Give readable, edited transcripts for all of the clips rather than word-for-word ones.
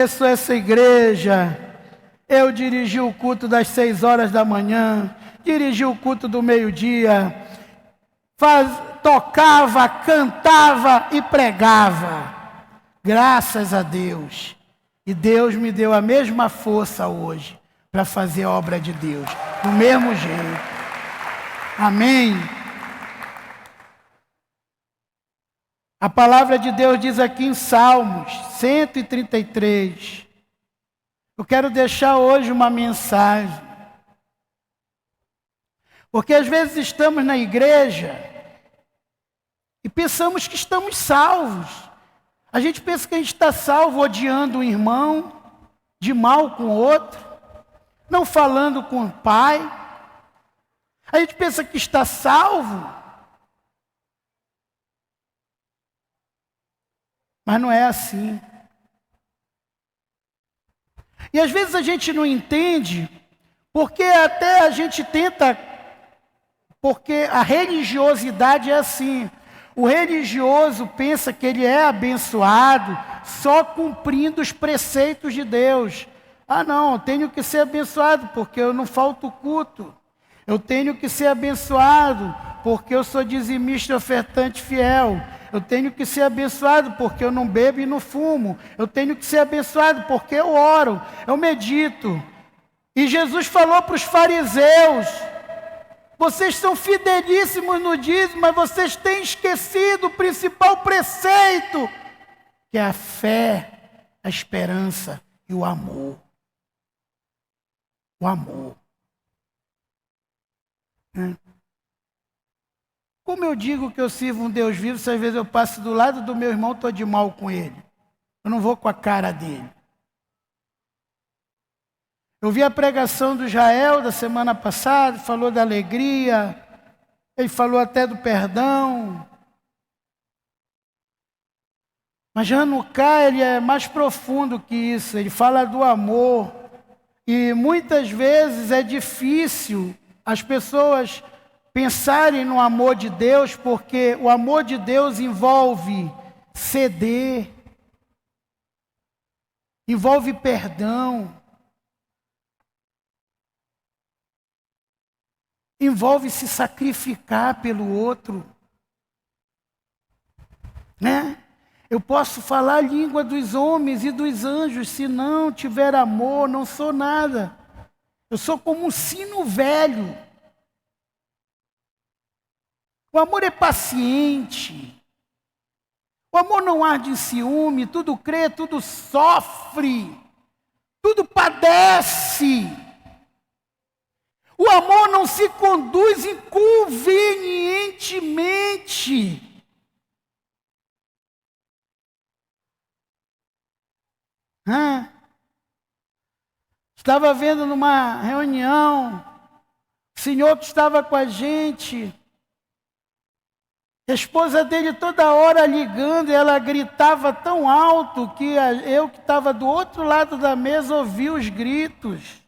Conheço essa igreja. Eu dirigi o culto das 6 horas da manhã, dirigi o culto do meio-dia, tocava, cantava e pregava. Graças a Deus. E Deus me deu a mesma força hoje para fazer a obra de Deus, do mesmo jeito. Amém. A palavra de Deus diz aqui em Salmos 133. Eu quero deixar hoje uma mensagem. Porque às vezes estamos na igreja e pensamos que estamos salvos. A gente pensa que a gente está salvo odiando um irmão, de mal com o outro, não falando com o pai. A gente pensa que está salvo. Mas não é assim. E às vezes a gente não entende, porque até a gente tenta, porque a religiosidade é assim. O religioso pensa que ele é abençoado só cumprindo os preceitos de Deus. Ah não, eu tenho que ser abençoado porque eu não falto culto. Eu tenho que ser abençoado porque eu sou dizimista e ofertante fiel. Eu tenho que ser abençoado porque eu não bebo e não fumo. Eu tenho que ser abençoado porque eu oro, eu medito. E Jesus falou para os fariseus: vocês são fidelíssimos no dízimo, mas vocês têm esquecido o principal preceito, que é a fé, a esperança e o amor. O amor. Como eu digo que eu sirvo um Deus vivo, se às vezes eu passo do lado do meu irmão, estou de mal com ele. Eu não vou com a cara dele. Eu vi a pregação do Jael da semana passada, falou da alegria, ele falou até do perdão. Mas Hanukkah, ele é mais profundo que isso, ele fala do amor. E muitas vezes é difícil as pessoas pensarem no amor de Deus, porque o amor de Deus envolve ceder, envolve perdão, envolve se sacrificar pelo outro, né? Eu posso falar a língua dos homens e dos anjos, se não tiver amor, não sou nada. Eu sou como um sino velho. O amor é paciente. O amor não arde em ciúme, tudo crê, tudo sofre, tudo padece. O amor não se conduz inconvenientemente. Estava vendo numa reunião, o senhor que estava com a gente, a esposa dele toda hora ligando, e ela gritava tão alto que eu que estava do outro lado da mesa ouvi os gritos.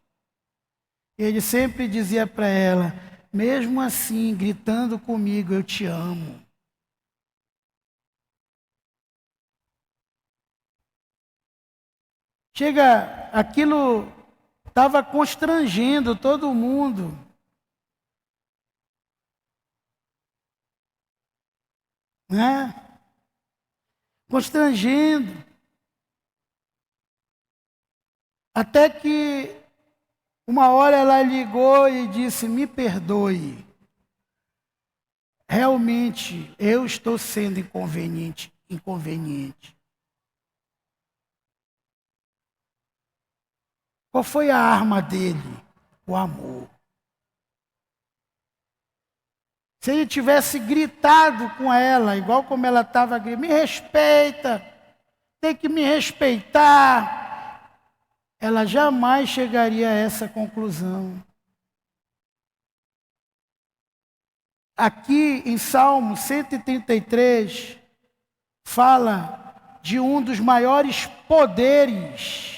Ele sempre dizia para ela: mesmo assim, gritando comigo, eu te amo. Chega, aquilo estava constrangendo todo mundo. Né? Constrangendo. Até que uma hora ela ligou e disse: me perdoe. Realmente eu estou sendo inconveniente. Qual foi a arma dele? O amor. Se ele tivesse gritado com ela, igual como ela estava gritando: me respeita, tem que me respeitar, ela jamais chegaria a essa conclusão. Aqui em Salmo 133, fala de um dos maiores poderes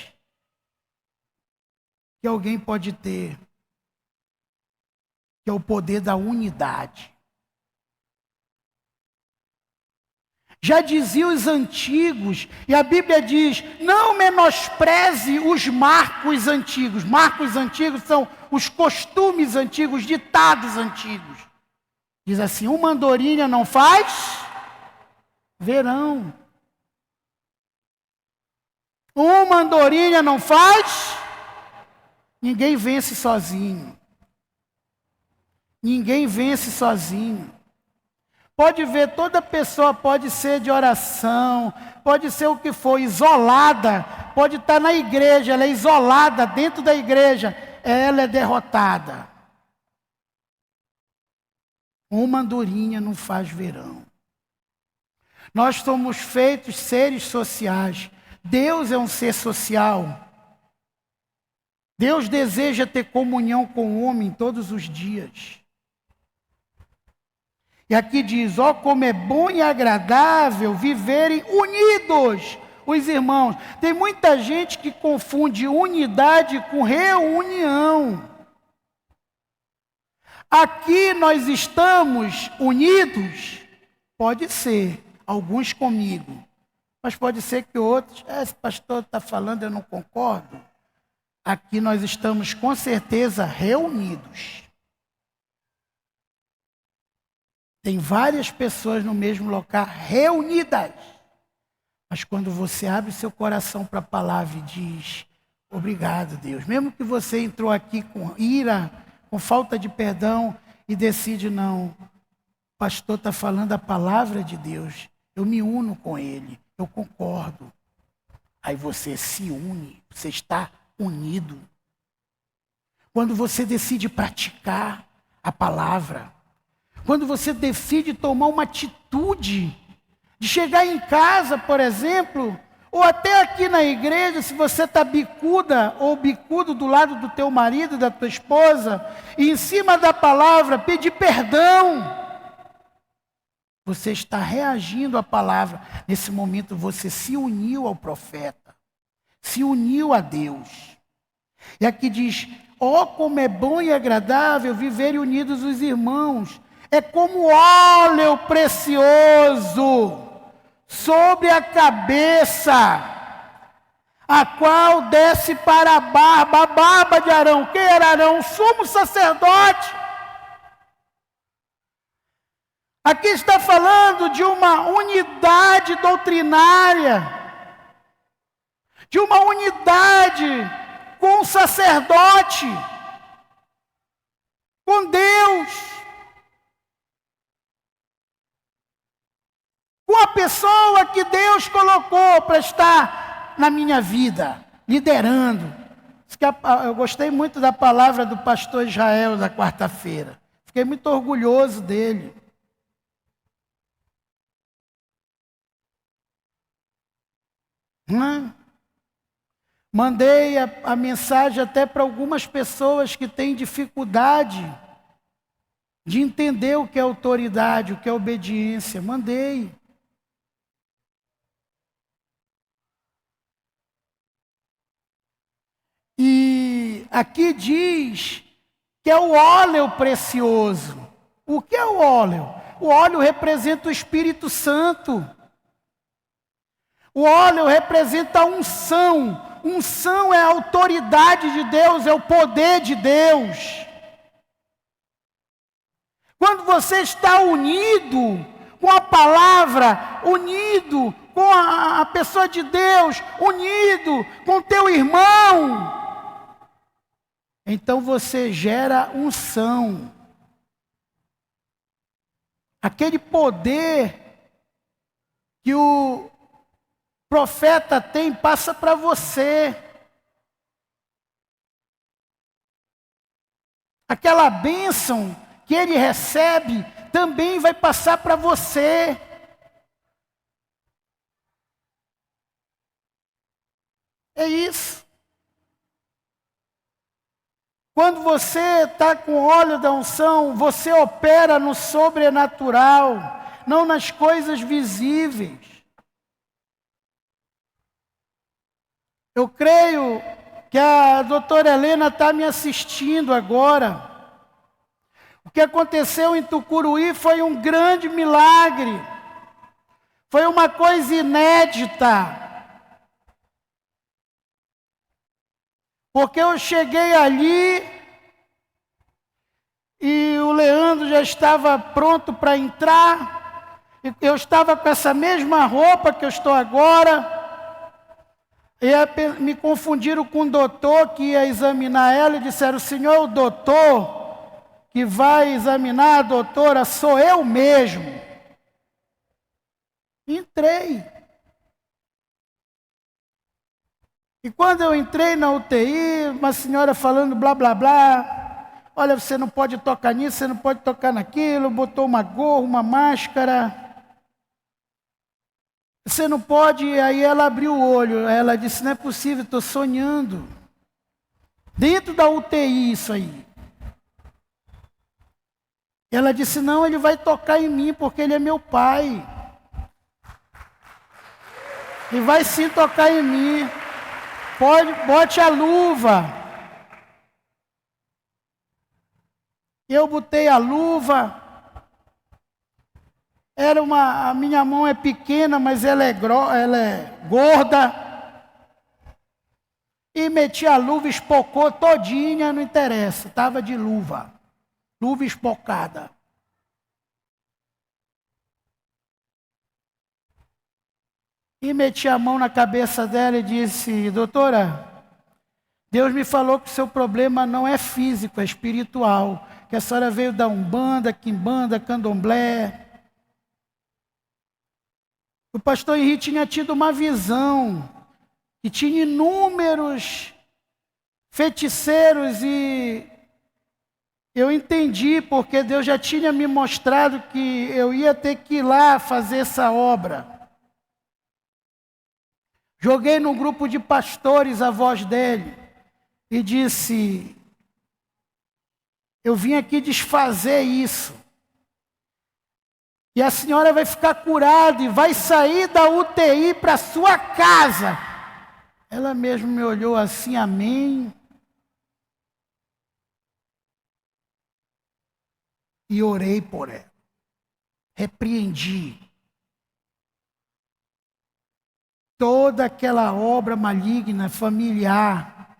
que alguém pode ter, que é o poder da unidade. Já diziam os antigos, e a Bíblia diz, não menospreze os marcos antigos. Marcos antigos são os costumes antigos, ditados antigos. Diz assim, uma andorinha não faz verão. Uma andorinha não faz, ninguém vence sozinho. Ninguém vence sozinho. Pode ver, toda pessoa pode ser de oração, pode ser o que for, isolada, pode estar na igreja, ela é isolada dentro da igreja, ela é derrotada. Uma andorinha não faz verão. Nós somos feitos seres sociais. Deus é um ser social. Deus deseja ter comunhão com o homem todos os dias. E aqui diz, ó, como é bom e agradável viverem unidos os irmãos. Tem muita gente que confunde unidade com reunião. Aqui nós estamos unidos, pode ser, alguns comigo, mas pode ser que outros, esse pastor está falando, eu não concordo. Aqui nós estamos com certeza reunidos. Tem várias pessoas no mesmo local reunidas. Mas quando você abre seu coração para a palavra e diz, obrigado, Deus. Mesmo que você entrou aqui com ira, com falta de perdão e decide, não, o pastor está falando a palavra de Deus. Eu me uno com ele, eu concordo. Aí você se une, você está unido. Quando você decide praticar a palavra, quando você decide tomar uma atitude de chegar em casa, por exemplo, ou até aqui na igreja, se você está bicuda ou bicudo do lado do teu marido, da tua esposa, e em cima da palavra pedir perdão, você está reagindo à palavra. Nesse momento você se uniu ao profeta, se uniu a Deus. E aqui diz, ó, como é bom e agradável viverem unidos os irmãos. É como óleo precioso sobre a cabeça, a qual desce para a barba de Arão. Quem era Arão? O sumo sacerdote. Aqui está falando de uma unidade doutrinária, de uma unidade com o sacerdote, com Deus. Com a pessoa que Deus colocou para estar na minha vida, liderando. Eu gostei muito da palavra do pastor Israel da quarta-feira. Fiquei muito orgulhoso dele. Mandei a mensagem até para algumas pessoas que têm dificuldade de entender o que é autoridade, o que é obediência. Mandei. E aqui diz que é o óleo precioso. O que é o óleo? O óleo representa o Espírito Santo. O óleo representa a unção. Unção é a autoridade de Deus, é o poder de Deus. Quando você está unido com a palavra, unido com a pessoa de Deus, unido com teu irmão, então você gera unção. Aquele poder que o profeta tem, passa para você. Aquela bênção que ele recebe, também vai passar para você. É isso. Quando você está com óleo da unção, você opera no sobrenatural, não nas coisas visíveis. Eu creio que a doutora Helena está me assistindo agora. O que aconteceu em Tucuruí foi um grande milagre. Foi uma coisa inédita. Porque eu cheguei ali e o Leandro já estava pronto para entrar. Eu estava com essa mesma roupa que eu estou agora. E me confundiram com o doutor que ia examinar ela e disseram: o senhor é o doutor que vai examinar a doutora? Sou eu mesmo. Entrei. E quando eu entrei na UTI, uma senhora falando blá, blá, blá. Olha, você não pode tocar nisso, você não pode tocar naquilo. Botou uma gorra, uma máscara. Você não pode. Aí ela abriu o olho. Ela disse: não é possível, estou sonhando. Dentro da UTI isso aí. Ela disse: não, ele vai tocar em mim porque ele é meu pai. E vai sim tocar em mim. Bote a luva. Eu botei a luva. A minha mão é pequena, mas ela é gorda. E meti a luva, espocou todinha, não interessa. Estava de luva. Luva espocada. E meti a mão na cabeça dela e disse: doutora, Deus me falou que o seu problema não é físico, é espiritual. Que a senhora veio da Umbanda, Quimbanda, Candomblé. O pastor Henrique tinha tido uma visão, que tinha inúmeros feiticeiros, e eu entendi, porque Deus já tinha me mostrado que eu ia ter que ir lá fazer essa obra. Joguei no grupo de pastores a voz dele e disse: eu vim aqui desfazer isso. E a senhora vai ficar curada e vai sair da UTI para sua casa. Ela mesmo me olhou assim: amém. E orei por ela. Repreendi toda aquela obra maligna, familiar.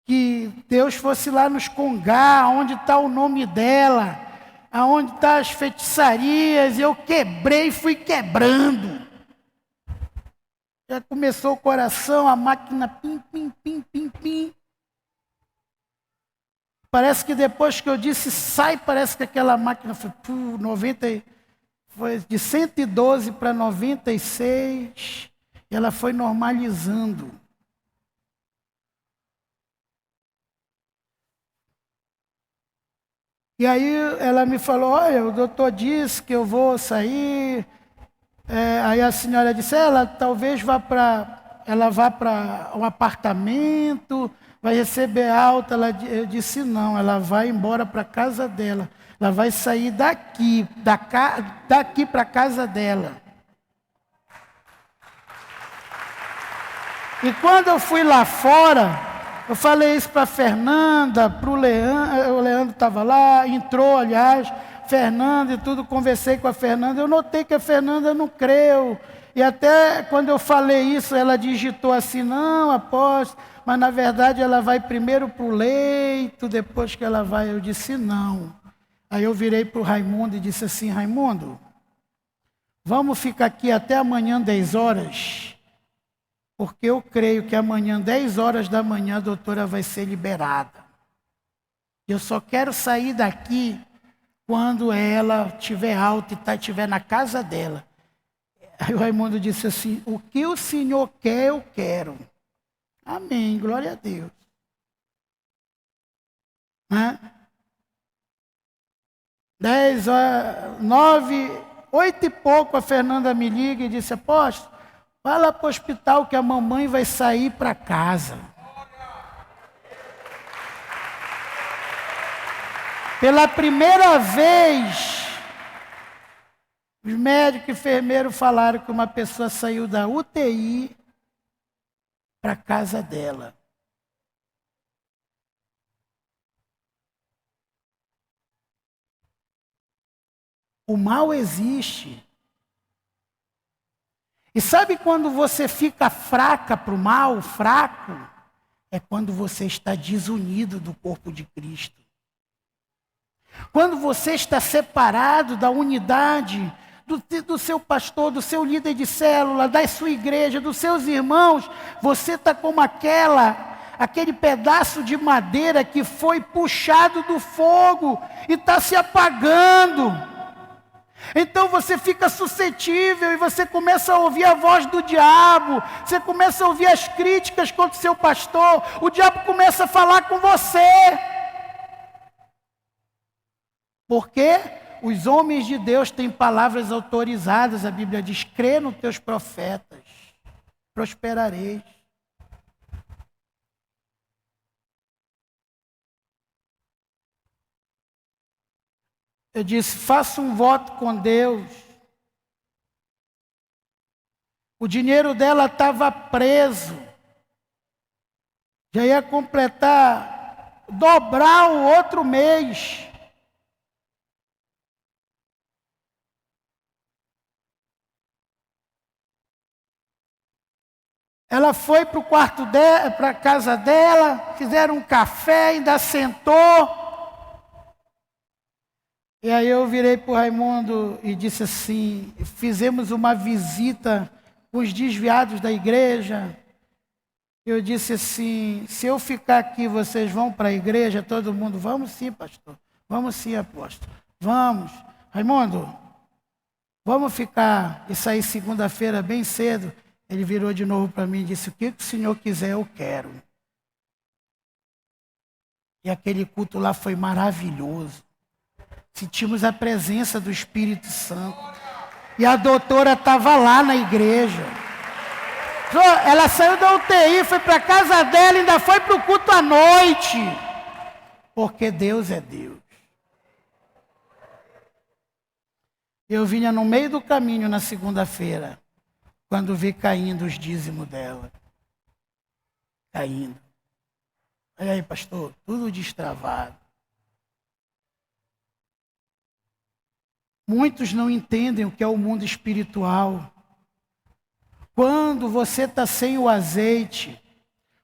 Que Deus fosse lá nos Congá, onde está o nome dela, aonde estão as feitiçarias. Eu quebrei, fui quebrando. Já começou o coração, a máquina pim, pim, pim, pim, pim. Parece que depois que eu disse sai, parece que aquela máquina foi 90, foi de 112 para 96. E ela foi normalizando. E aí ela me falou: olha, o doutor disse que eu vou sair. Aí a senhora disse: ela talvez vá para um apartamento, vai receber alta. Eu disse: não, ela vai embora para a casa dela. Ela vai sair daqui para a casa dela. E quando eu fui lá fora, eu falei isso para a Fernanda, para o Leandro. O Leandro estava lá, entrou, aliás, Fernanda e tudo. Conversei com a Fernanda. Eu notei que a Fernanda não creu. E até quando eu falei isso, ela digitou assim: não, apóstolo, mas na verdade ela vai primeiro para o leito, depois que ela vai. Eu disse: não. Aí eu virei para o Raimundo e disse assim: Raimundo, vamos ficar aqui até amanhã 10 horas? Porque eu creio que amanhã, 10 horas da manhã, a doutora vai ser liberada. Eu só quero sair daqui quando ela estiver alta e estiver na casa dela. Aí o Raimundo disse assim: o que o senhor quer, eu quero. Amém, glória a Deus. 10 horas, 9, 8 e pouco, a Fernanda me liga e disse: apóstolo, vai lá para o hospital que a mamãe vai sair para casa. Pela primeira vez, os médicos e enfermeiros falaram que uma pessoa saiu da UTI para a casa dela. O mal existe. E sabe quando você fica fraca para o mal, fraco? É quando você está desunido do corpo de Cristo. Quando você está separado da unidade do seu pastor, do seu líder de célula, da sua igreja, dos seus irmãos, você está como aquele pedaço de madeira que foi puxado do fogo e está se apagando. Então você fica suscetível e você começa a ouvir a voz do diabo, você começa a ouvir as críticas contra o seu pastor, o diabo começa a falar com você. Porque os homens de Deus têm palavras autorizadas, a Bíblia diz: crê nos teus profetas, prosperareis. Eu disse: faça um voto com Deus. O dinheiro dela estava preso. Já ia completar, dobrar o outro mês. Ela foi para o quarto dela, para a casa dela, fizeram um café, ainda sentou. E aí eu virei para o Raimundo e disse assim: fizemos uma visita com os desviados da igreja. Eu disse assim: se eu ficar aqui, vocês vão para a igreja? Todo mundo: vamos sim, pastor. Vamos sim, apóstolo. Vamos. Raimundo, vamos ficar e sair segunda-feira bem cedo. Ele virou de novo para mim e disse: o que o senhor quiser, eu quero. E aquele culto lá foi maravilhoso. Sentimos a presença do Espírito Santo. E a doutora estava lá na igreja. Ela saiu da UTI, foi para a casa dela, ainda foi para o culto à noite. Porque Deus é Deus. Eu vinha no meio do caminho na segunda-feira, quando vi caindo os dízimos dela. Caindo. Olha aí, pastor, tudo destravado. Muitos não entendem o que é o mundo espiritual. Quando você está sem o azeite,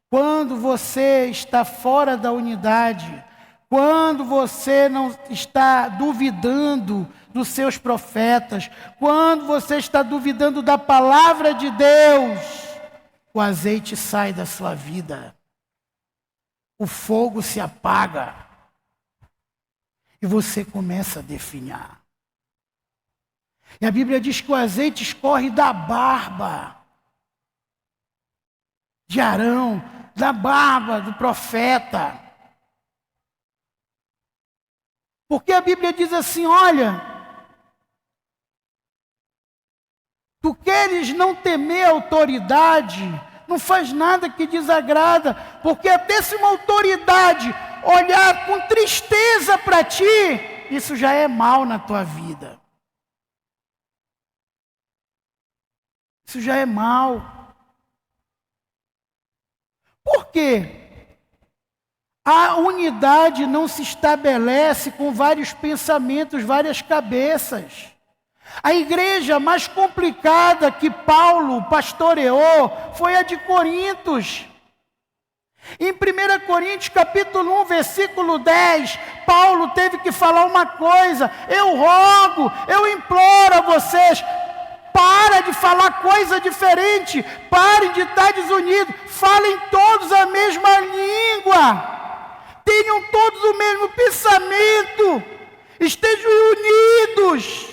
quando você está fora da unidade, quando você não está duvidando dos seus profetas, quando você está duvidando da palavra de Deus, o azeite sai da sua vida, o fogo se apaga e você começa a definhar. E a Bíblia diz que o azeite escorre da barba de Arão, da barba do profeta. Porque a Bíblia diz assim: olha, tu queres não temer a autoridade, não faz nada que desagrada, porque até se uma autoridade olhar com tristeza para ti, isso já é mal na tua vida. Isso já é mal. Por quê? A unidade não se estabelece com vários pensamentos, várias cabeças. A igreja mais complicada que Paulo pastoreou foi a de Corintos. Em 1 Coríntios capítulo 1, versículo 10, Paulo teve que falar uma coisa: eu rogo, eu imploro a vocês, para de falar coisa diferente, parem de estar desunidos, falem todos a mesma língua, tenham todos o mesmo pensamento, estejam unidos.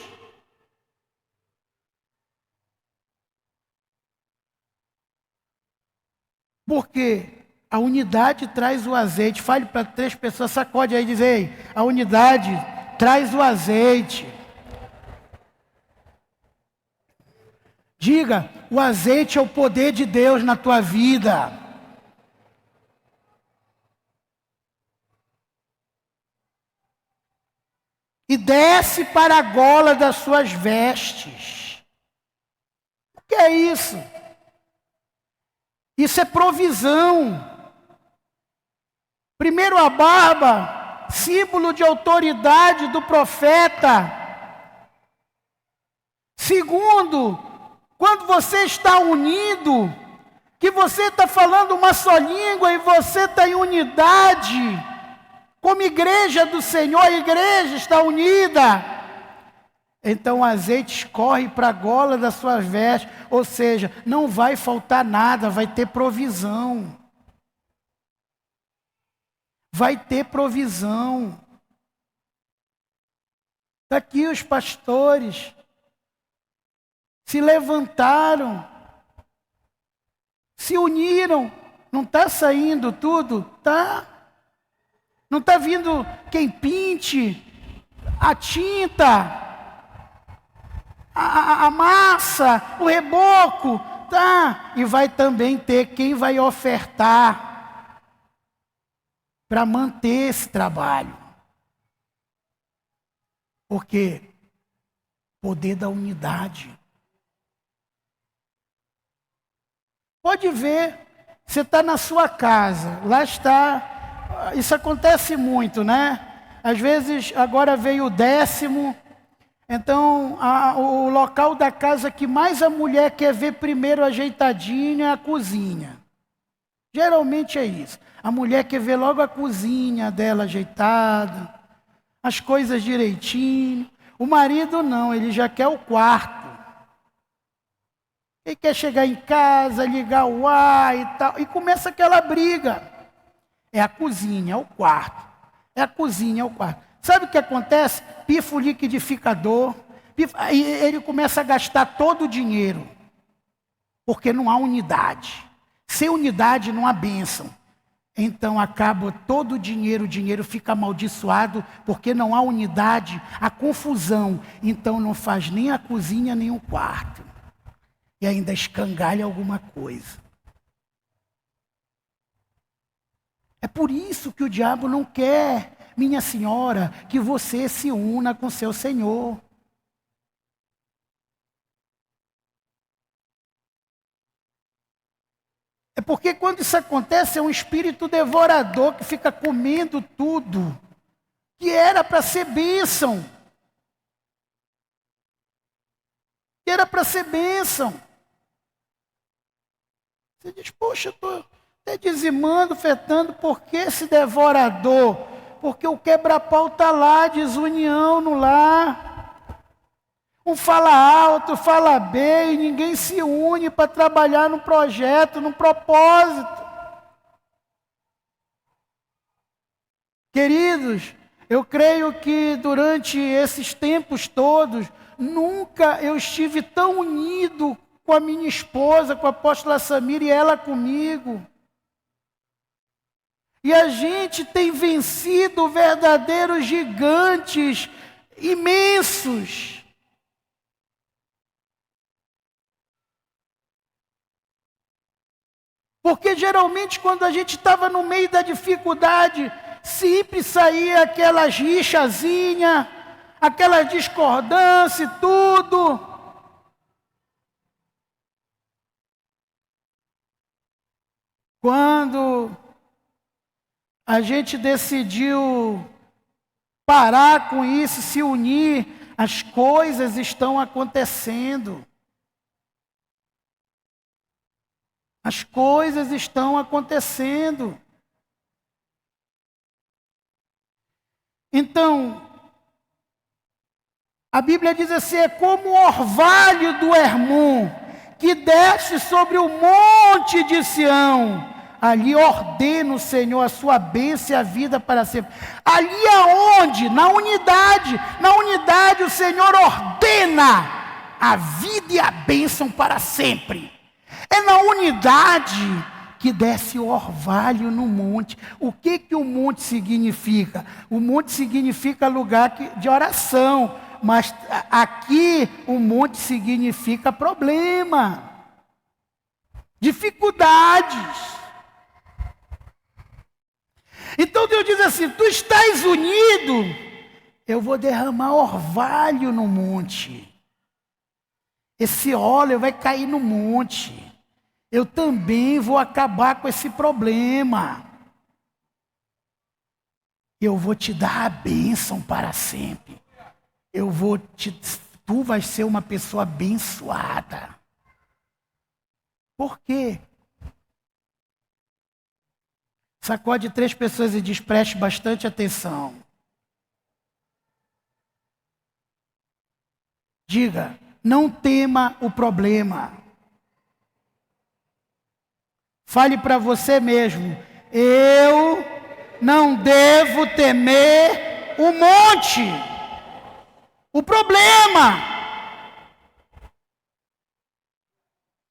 Porque a unidade traz o azeite. Fale para 3 pessoas, sacode aí e diz: ei, a unidade traz o azeite. Diga: o azeite é o poder de Deus na tua vida. E desce para a gola das suas vestes. O que é isso? Isso é provisão. Primeiro a barba, símbolo de autoridade do profeta. Segundo, quando você está unido, que você está falando uma só língua e você está em unidade, como igreja do Senhor, a igreja está unida, então o azeite escorre para a gola das suas vestes, ou seja, não vai faltar nada, vai ter provisão. Vai ter provisão. Daqui os pastores se levantaram, se uniram. Não está saindo tudo? Tá. Não está vindo quem pinte, a tinta, a massa, o reboco, tá? E vai também ter quem vai ofertar para manter esse trabalho. Porque poder da unidade. Pode ver, você está na sua casa, lá está, isso acontece muito, né? Às vezes, agora veio o 10º, então o local da casa que mais a mulher quer ver primeiro ajeitadinha é a cozinha. Geralmente é isso. A mulher quer ver logo a cozinha dela ajeitada, as coisas direitinho. O marido não, ele já quer o quarto. Ele quer chegar em casa, ligar o ar e tal, e começa aquela briga. É a cozinha, é o quarto. É a cozinha, é o quarto. Sabe o que acontece? Pifa o liquidificador, aí ele começa a gastar todo o dinheiro, porque não há unidade. Sem unidade não há bênção. Então acaba todo o dinheiro fica amaldiçoado, porque não há unidade, há confusão. Então não faz nem a cozinha, nem o quarto. E ainda escangalha alguma coisa. É por isso que o diabo não quer, minha senhora, que você se una com seu Senhor. É porque quando isso acontece, é um espírito devorador que fica comendo tudo, que era para ser bênção. Que era para ser bênção. Você diz, poxa, eu estou até dizimando, ofertando, por que esse devorador? Porque o quebra-pau está lá, desunião no lar. Um fala alto, fala bem, e ninguém se une para trabalhar num projeto, num propósito. Queridos, eu creio que durante esses tempos todos, nunca eu estive tão unido com a minha esposa, com a apóstola Samira e ela comigo. E a gente tem vencido verdadeiros gigantes, imensos. Porque geralmente quando a gente estava no meio da dificuldade, sempre saía aquela rixazinha, aquela discordância e tudo. Quando a gente decidiu parar com isso, se unir, as coisas estão acontecendo. As coisas estão acontecendo. Então, a Bíblia diz assim, é como o orvalho do Hermon, que desce sobre o monte de Sião. Ali ordena o Senhor a sua bênção e a vida para sempre. Ali aonde? Na unidade. Na unidade o Senhor ordena a vida e a bênção para sempre. É na unidade que desce o orvalho no monte. O que o monte significa? O monte significa lugar de oração. Mas aqui o monte significa problema. Dificuldades. Então Deus diz assim, tu estás unido, eu vou derramar orvalho no monte. Esse óleo vai cair no monte. Eu também vou acabar com esse problema. Eu vou te dar a bênção para sempre. Eu vou te tu vais ser uma pessoa abençoada. Por quê? Sacode 3 pessoas e diz, preste bastante atenção. Diga, não tema o problema. Fale para você mesmo, eu não devo temer o monte, o problema.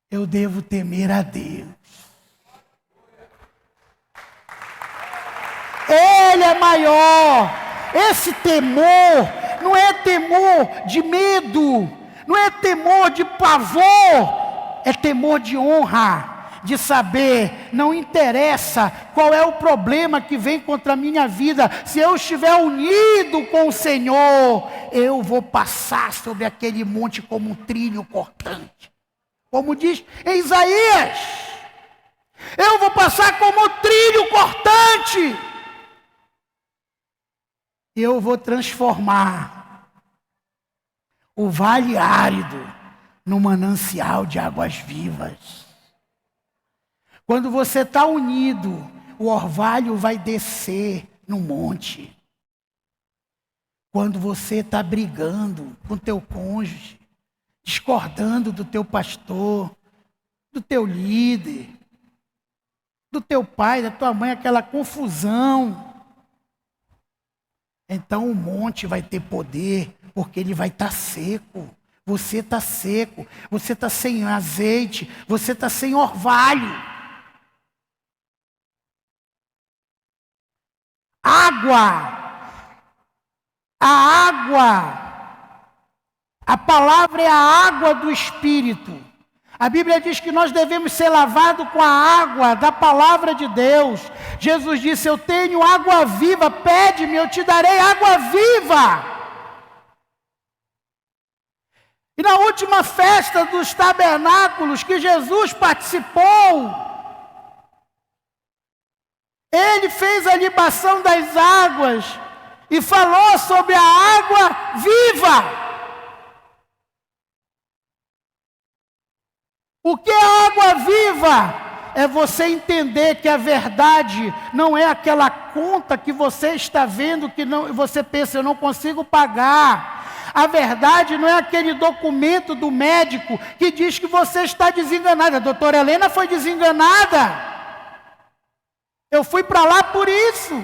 Eu devo temer a Deus. Ele é maior. Esse temor não é temor de medo, não é temor de pavor, é temor de honra, de saber, não interessa qual é o problema que vem contra a minha vida, se eu estiver unido com o Senhor, eu vou passar sobre aquele monte como um trilho cortante. Como diz em Isaías, eu vou passar como trilho cortante. Eu vou transformar o vale árido no manancial de águas vivas. Quando você está unido, o orvalho vai descer no monte. Quando você está brigando com teu cônjuge, discordando do teu pastor, do teu líder, do teu pai, da tua mãe, aquela confusão. Então o monte vai ter poder, porque ele vai estar seco. Você está seco, você está sem azeite, você está sem orvalho. Água, a água, a palavra é a água do Espírito. A Bíblia diz que nós devemos ser lavados com a água da palavra de Deus. Jesus disse, eu tenho água viva, pede-me, eu te darei água viva. E na última festa dos tabernáculos que Jesus participou, ele fez a libação das águas e falou sobre a água viva. O que é água viva? É você entender que a verdade não é aquela conta que você está vendo que não, você pensa, eu não consigo pagar. A verdade não é aquele documento do médico que diz que você está desenganada. A doutora Helena foi desenganada. Eu fui para lá por isso.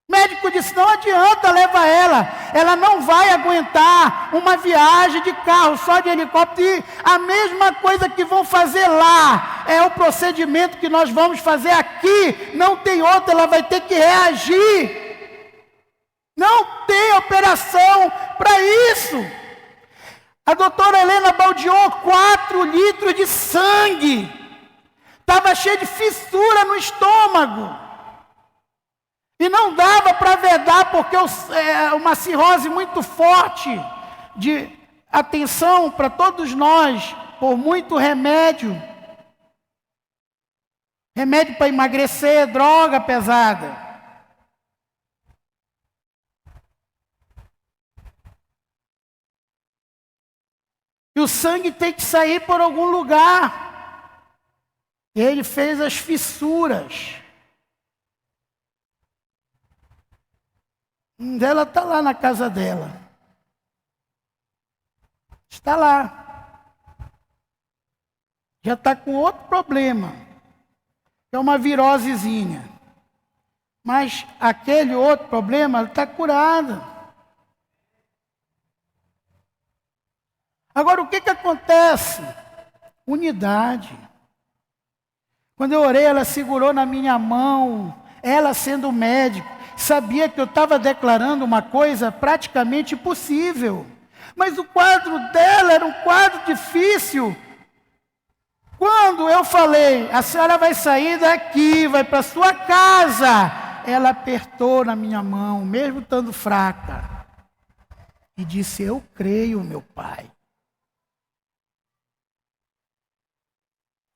O médico disse, não adianta, leva ela. Ela não vai aguentar uma viagem de carro, só de helicóptero. E a mesma coisa que vão fazer lá, é o procedimento que nós vamos fazer aqui. Não tem outra, ela vai ter que reagir. Não tem operação para isso. A doutora Helena baldeou 4 litros de sangue. Estava cheio de fissura no estômago. E não dava para vedar, porque uma cirrose muito forte, de atenção para todos nós, por muito remédio. Remédio para emagrecer, droga pesada. E o sangue tem que sair por algum lugar. E ele fez as fissuras. Ela está lá na casa dela. Está lá. Já está com outro problema. É uma virosezinha. Mas aquele outro problema, ela está curada. Agora, o que acontece? Unidade. Quando eu orei, ela segurou na minha mão, ela sendo médico, sabia que eu estava declarando uma coisa praticamente impossível. Mas o quadro dela era um quadro difícil. Quando eu falei, a senhora vai sair daqui, vai para sua casa, ela apertou na minha mão, mesmo estando fraca, e disse, eu creio, meu pai.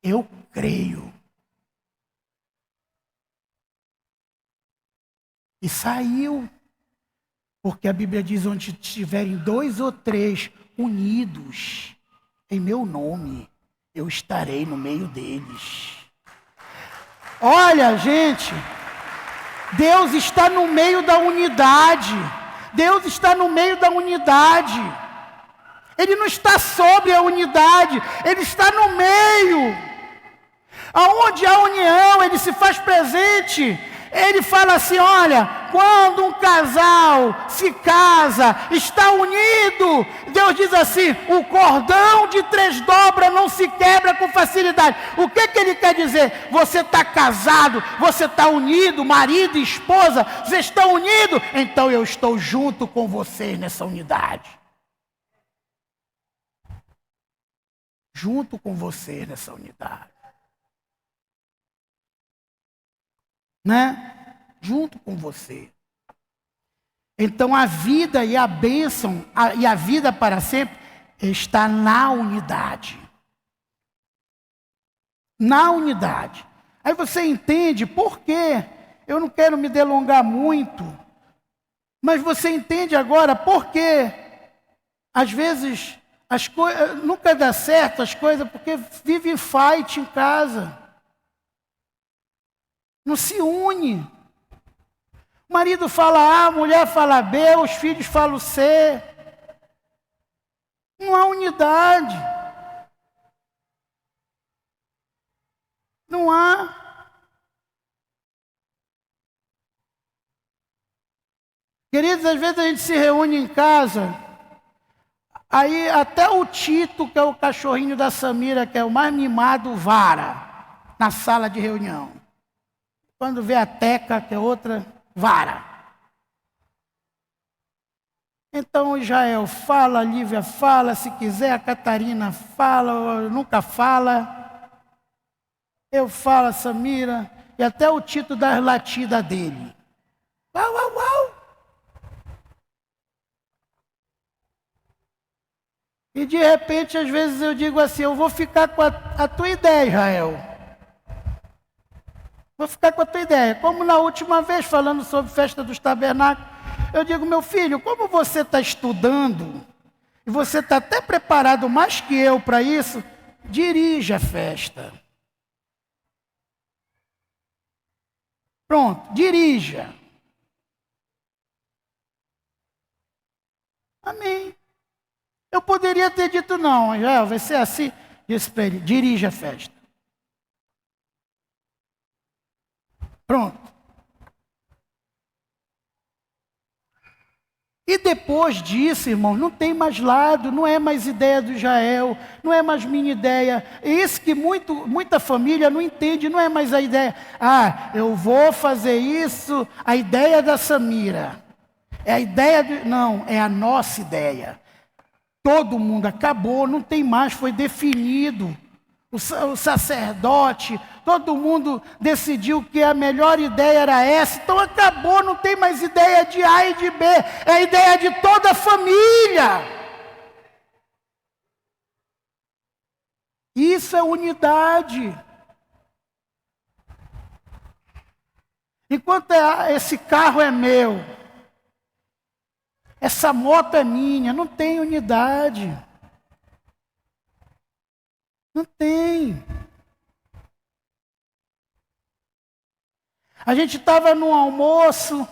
Eu creio. E saiu. Porque a Bíblia diz: onde estiverem 2 ou 3 unidos em meu nome, eu estarei no meio deles. Olha, gente, Deus está no meio da unidade. Deus está no meio da unidade. Ele não está sobre a unidade, Ele está no meio. Aonde há união, Ele se faz presente. Ele fala assim: olha, quando um casal se casa, está unido, Deus diz assim: o cordão de 3 dobras não se quebra com facilidade. O que Ele quer dizer? Você está casado, você está unido, marido e esposa, vocês estão unidos, então eu estou junto com vocês nessa unidade. Junto com vocês nessa unidade. Né? Junto com você. Então a vida e a bênção e a vida para sempre está na unidade. Na unidade. Aí você entende por quê? Eu não quero me delongar muito, mas você entende agora por quê? Às vezes as coisas nunca dá certo as coisas porque vive fight em casa. Não se une. O marido fala A, a mulher fala B, os filhos falam C. Não há unidade. Não há. Queridos, às vezes a gente se reúne em casa, aí até o Tito, que é o cachorrinho da Samira, que é o mais mimado, vara na sala de reunião. Quando vê a Teca, que é outra, vara. Então o Israel fala, a Lívia fala, se quiser a Catarina fala, nunca fala. Eu falo, a Samira, e até o Tito das latidas dele. Uau, uau, uau. E de repente, às vezes eu digo assim: eu vou ficar com a tua ideia, Israel. Vou ficar com a tua ideia. Como na última vez, falando sobre festa dos tabernáculos, eu digo: meu filho, como você está estudando, e você está até preparado mais que eu para isso, dirija a festa. Pronto, dirija. Amém. Eu poderia ter dito: não, já vai ser assim. Disse para ele: dirija a festa. Pronto. E depois disso, irmão, não tem mais lado, não é mais ideia do Israel, não é mais minha ideia. É isso que muita família não entende, não é mais a ideia. Ah, eu vou fazer isso, a ideia da Samira. É a ideia não, é a nossa ideia. Todo mundo acabou, não tem mais, foi definido. O sacerdote, todo mundo decidiu que a melhor ideia era essa. Então acabou, não tem mais ideia de A e de B. É a ideia de toda a família. Isso é unidade. Enquanto esse carro é meu, essa moto é minha, não tem unidade. Não tem. A gente estava num almoço,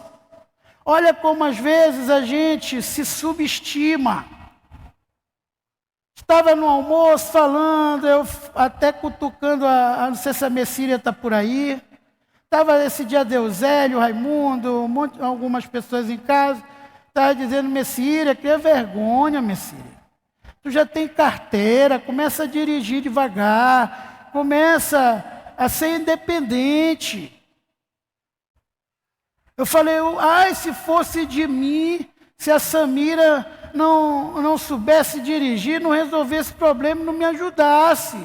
olha como às vezes a gente se subestima. Estava no almoço falando, eu até cutucando, não sei se a Messília está por aí. Estava esse dia Deusélio, Raimundo, algumas pessoas em casa. Estava dizendo: Messília, que vergonha, Messília. Tu já tem carteira, começa a dirigir devagar, começa a ser independente. Eu falei: ai, se fosse de mim, se a Samira não soubesse dirigir, não resolvesse esse problema, não me ajudasse.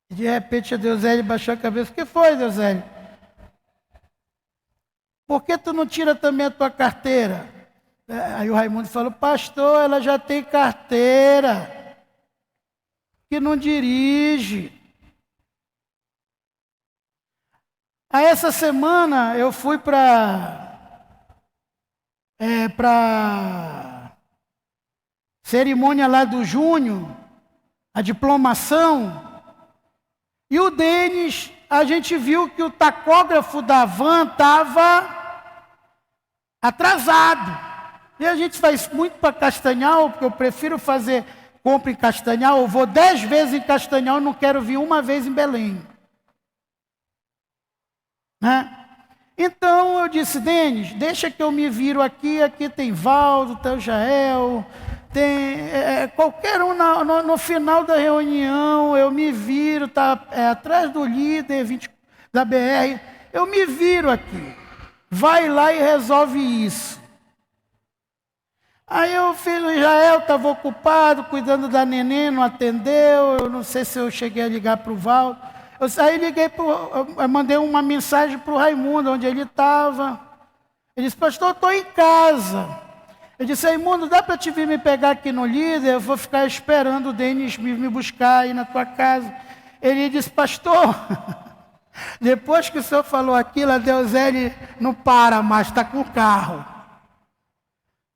E de repente a Deusélio baixou a cabeça: o que foi, Deusélio? Por que tu não tira também a tua carteira? Aí o Raimundo falou: pastor, ela já tem carteira, que não dirige. Aí essa semana eu fui para para cerimônia lá do Júnior, a diplomação. E o Denis, a gente viu que o tacógrafo da van estava atrasado. E a gente faz muito para Castanhal, porque eu prefiro fazer compra em Castanhal. Eu vou 10 vezes em Castanhal, não quero vir uma vez em Belém. Né? Então eu disse, Denis, deixa que eu me viro aqui tem Valdo, tem o Jael, tem qualquer um no final da reunião, eu me viro, está atrás do líder 20, da BR, eu me viro aqui, vai lá e resolve isso. Aí eu fiz, o Jael estava ocupado, cuidando da neném, não atendeu, eu não sei se eu cheguei a ligar para o Valdo. Aí eu mandei uma mensagem para o Raimundo, onde ele estava. Ele disse, pastor, eu estou em casa. Eu disse, Raimundo, dá para te vir me pegar aqui no líder? Eu vou ficar esperando o Denis me buscar aí na tua casa. Ele disse, pastor, depois que o senhor falou aquilo, a Deusele não para mais, está com o carro.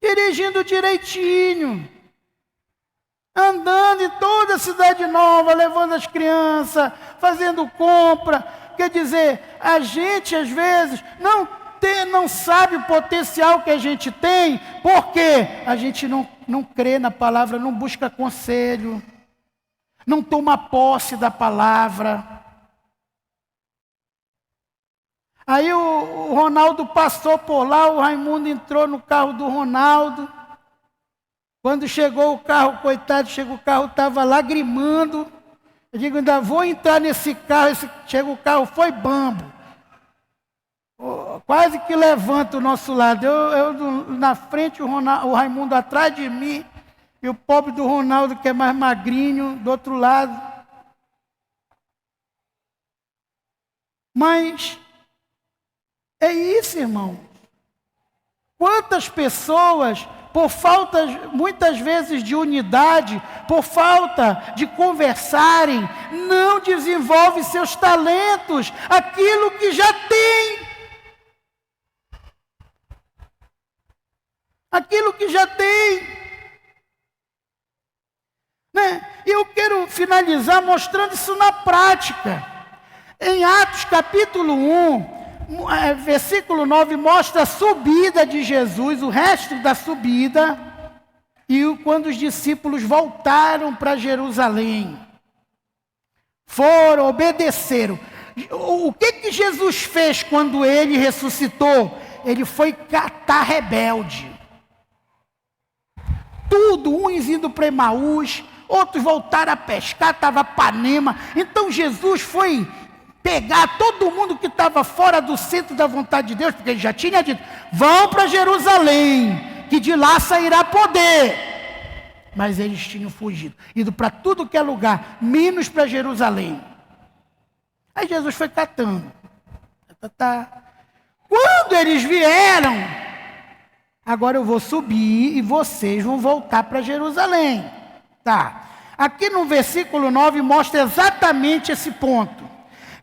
Dirigindo direitinho. Andando em toda a cidade nova, levando as crianças, fazendo compra. Quer dizer, a gente às vezes não sabe o potencial que a gente tem, porque a gente não crê na palavra, não busca conselho, não toma posse da palavra. Aí o Ronaldo passou por lá, o Raimundo entrou no carro do Ronaldo. Quando chegou o carro, coitado, o carro estava lagrimando. Eu digo, ainda vou entrar nesse carro. Chega o carro, foi bambo. Quase que levanta o nosso lado. Eu na frente, o Raimundo atrás de mim. E o pobre do Ronaldo, que é mais magrinho, do outro lado. Mas é isso, irmão. Quantas pessoas, por falta, muitas vezes, de unidade, por falta de conversarem, não desenvolvem seus talentos, aquilo que já tem. Aquilo que já tem. Né? E eu quero finalizar mostrando isso na prática. Em Atos capítulo 1, versículo 9, mostra a subida de Jesus, o resto da subida, e quando os discípulos voltaram para Jerusalém, obedeceram. O que Jesus fez quando ele ressuscitou? Ele foi catar rebelde. Tudo, uns indo para Emaús, outros voltaram a pescar, estava Panema. Então Jesus foi pegar todo mundo que estava fora do centro da vontade de Deus, porque ele já tinha dito, vão para Jerusalém, que de lá sairá poder. Mas eles tinham fugido, ido para tudo que é lugar, menos para Jerusalém. Aí Jesus foi catando. Quando eles vieram, agora eu vou subir e vocês vão voltar para Jerusalém. Tá. Aqui no versículo 9 mostra exatamente esse ponto.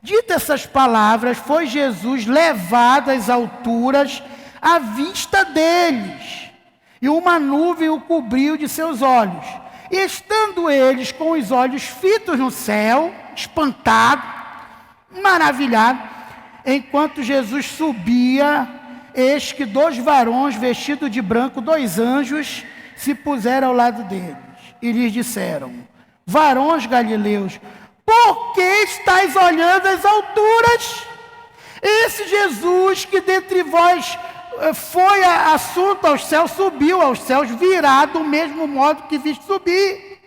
Dito essas palavras, foi Jesus levado às alturas à vista deles, e uma nuvem o cobriu de seus olhos. E estando eles com os olhos fitos no céu, espantados, maravilhados, enquanto Jesus subia, eis que 2 varões vestidos de branco, 2 anjos, se puseram ao lado deles, e lhes disseram, varões galileus, por que estáis olhando às alturas? Esse Jesus que dentre vós foi assunto aos céus, subiu aos céus, virá do mesmo modo que viste subir.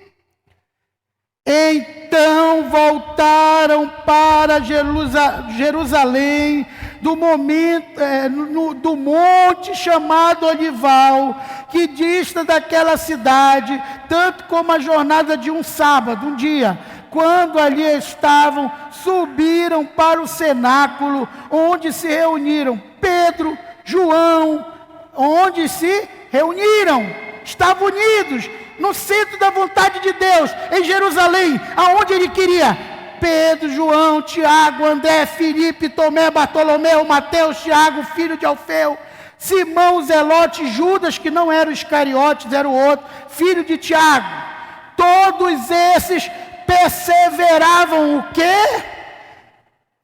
Então voltaram para Jerusalém, do monte chamado Olival, que dista daquela cidade, tanto como a jornada de um sábado, um dia. Quando ali estavam, subiram para o cenáculo, onde se reuniram Pedro, João, onde se reuniram, estavam unidos, no centro da vontade de Deus, em Jerusalém, aonde ele queria. Pedro, João, Tiago, André, Filipe, Tomé, Bartolomeu, Mateus, Tiago, filho de Alfeu, Simão Zelote, Judas, que não era o Iscariotes, era o outro, filho de Tiago. Todos esses perseveravam o quê?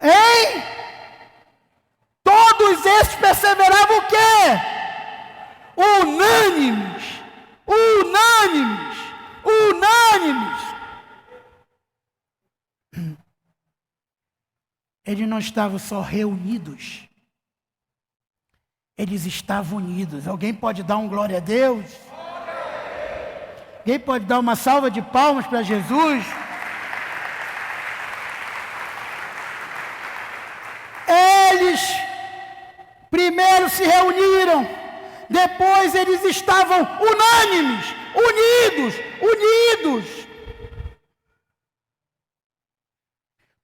Hein? Todos esses perseveravam o quê? Unânimes, unânimes, unânimes. Eles não estavam só reunidos, eles estavam unidos. Alguém pode dar um glória a Deus? Alguém pode dar uma salva de palmas para Jesus? Eles primeiro se reuniram, depois eles estavam unânimes, unidos.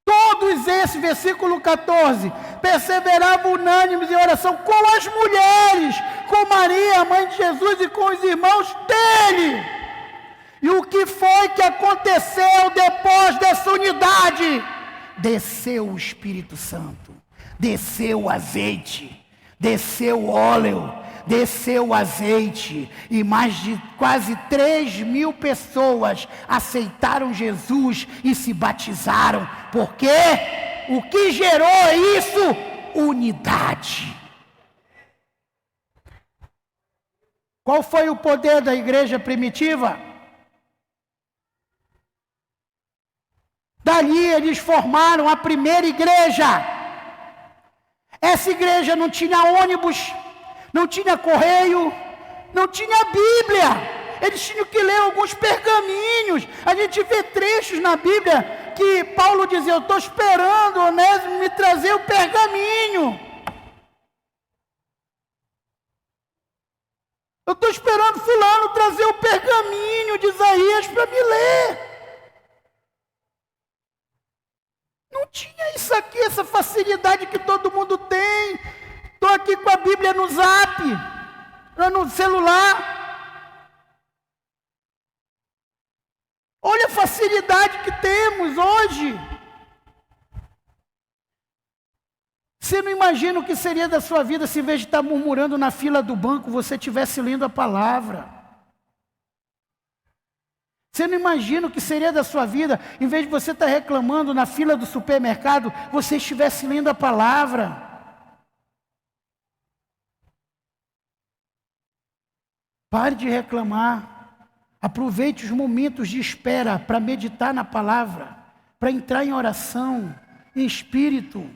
Todos esses, versículo 14, perseveravam unânimes em oração com as mulheres, com Maria, a mãe de Jesus, e com os irmãos dele. E o que foi que aconteceu depois dessa unidade? Desceu o Espírito Santo, desceu o azeite, desceu o óleo, desceu o azeite, e mais de quase 3.000 pessoas aceitaram Jesus e se batizaram. Por quê? O que gerou isso? Unidade. Qual foi o poder da igreja primitiva? Dali eles formaram a primeira igreja. Essa igreja não tinha ônibus, não tinha correio, não tinha Bíblia. Eles tinham que ler alguns pergaminhos. A gente vê trechos na Bíblia que Paulo dizia: eu estou esperando o Onésimo me trazer o pergaminho. Eu estou esperando fulano trazer o pergaminho de Isaías para me ler. Não tinha isso aqui, essa facilidade que todo mundo tem. Estou aqui com a Bíblia no Zap, no celular. Olha a facilidade que temos hoje. Você não imagina o que seria da sua vida se, em vez de estar murmurando na fila do banco, você estivesse lendo a palavra. Você não imagina o que seria da sua vida, em vez de você estar reclamando na fila do supermercado, você estivesse lendo a palavra. Pare de reclamar. Aproveite os momentos de espera para meditar na palavra, para entrar em oração, em espírito.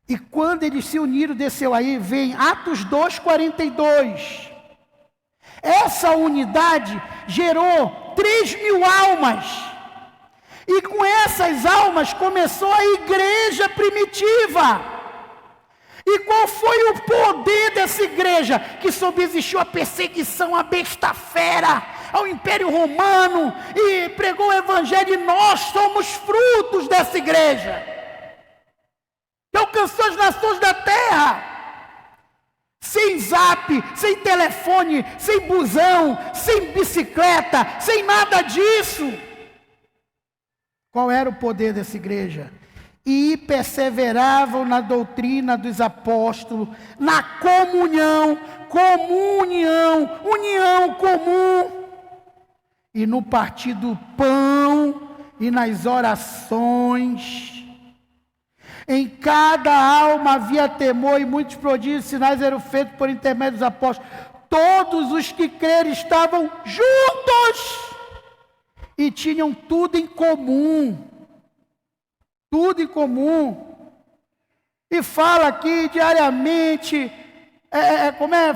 E quando eles se uniram, desceu aí, vem Atos 2:42. Essa unidade gerou 3.000 almas. E com essas almas começou a igreja primitiva. E qual foi o poder dessa igreja? Que subsistiu a perseguição à besta fera, ao Império Romano, e pregou o Evangelho, e nós somos frutos dessa igreja, que alcançou as nações da terra. Sem zap, sem telefone, sem busão, sem bicicleta, sem nada disso. Qual era o poder dessa igreja? E perseveravam na doutrina dos apóstolos, na comunhão comum, e no partir do pão e nas orações. Em cada alma havia temor, e muitos prodígios e sinais eram feitos por intermédio dos apóstolos. Todos os que creram estavam juntos e tinham tudo em comum. Tudo em comum. E fala aqui diariamente,